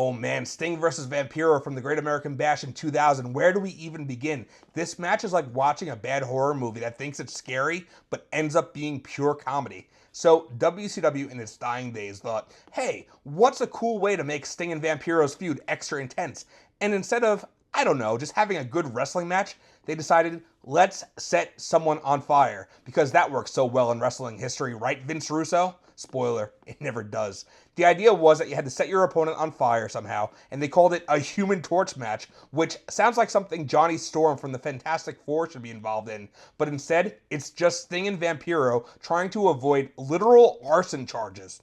Oh man, Sting versus Vampiro from the Great American Bash in 2000. Where do we even begin? This match is like watching a bad horror movie that thinks it's scary, but ends up being pure comedy. So WCW in its dying days thought, hey, what's a cool way to make Sting and Vampiro's feud extra intense? And instead of, I don't know, just having a good wrestling match, they decided, let's set someone on fire, because that works so well in wrestling history, right, Vince Russo? Spoiler, it never does. The idea was that you had to set your opponent on fire somehow, and they called it a Human Torch match, which sounds like something Johnny Storm from the Fantastic Four should be involved in, but instead, it's just Sting and Vampiro trying to avoid literal arson charges.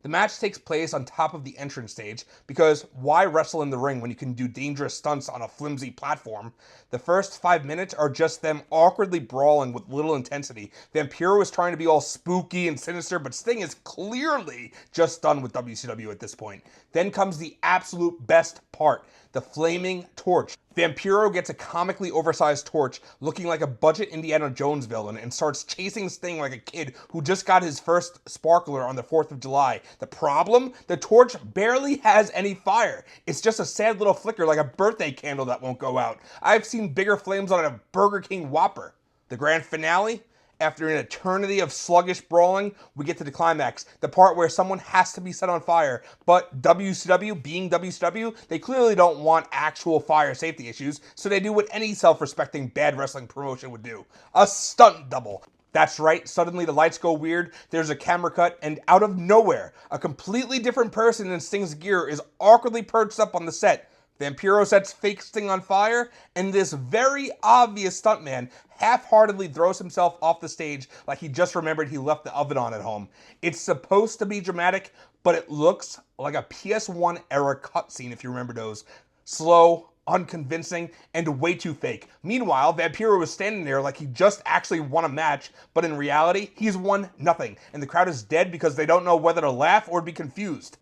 The match takes place on top of the entrance stage, because why wrestle in the ring when you can do dangerous stunts on a flimsy platform? The first 5 minutes are just them awkwardly brawling with little intensity. Vampiro is trying to be all spooky and sinister, but Sting is clearly just done with WCW at this point. Then comes the absolute best part, the flaming torch. Vampiro gets a comically oversized torch looking like a budget Indiana Jones villain and starts chasing Sting like a kid who just got his first sparkler on the 4th of July. The problem? The torch barely has any fire. It's just a sad little flicker like a birthday candle that won't go out. I've seen bigger flames on a Burger King Whopper. The grand finale? After an eternity of sluggish brawling, we get to the climax, the part where someone has to be set on fire. But WCW, being WCW, they clearly don't want actual fire safety issues, so they do what any self-respecting bad wrestling promotion would do. A stunt double. That's right, suddenly the lights go weird, there's a camera cut, and out of nowhere, a completely different person in Sting's gear is awkwardly perched up on the set. Vampiro sets fake Sting on fire, and this very obvious stuntman half-heartedly throws himself off the stage like he just remembered he left the oven on at home. It's supposed to be dramatic, but it looks like a PS1 era cutscene if you remember those. Slow, unconvincing, and way too fake. Meanwhile, Vampiro is standing there like he just actually won a match, but in reality, he's won nothing, and the crowd is dead because they don't know whether to laugh or be confused.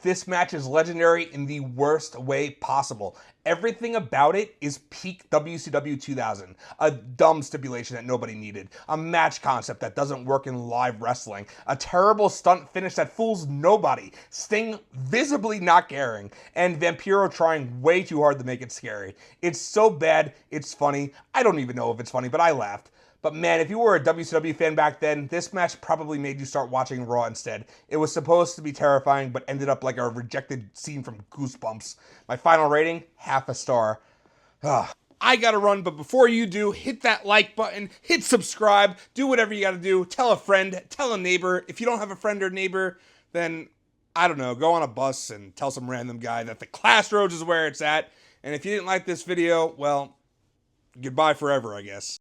This match is legendary in the worst way possible. Everything about it is peak WCW 2000. A dumb stipulation that nobody needed. A match concept that doesn't work in live wrestling. A terrible stunt finish that fools nobody. Sting visibly not caring. And Vampiro trying way too hard to make it scary. It's so bad, it's funny. I don't even know if it's funny, but I laughed. But man, if you were a WCW fan back then, this match probably made you start watching Raw instead. It was supposed to be terrifying, but ended up like a rejected scene from Goosebumps. My final rating, half a star. I gotta run, but before you do, hit that like button, hit subscribe, do whatever you gotta do. Tell a friend, tell a neighbor. If you don't have a friend or neighbor, then, I don't know, go on a bus and tell some random guy that the Classroads is where it's at. And if you didn't like this video, well, goodbye forever, I guess.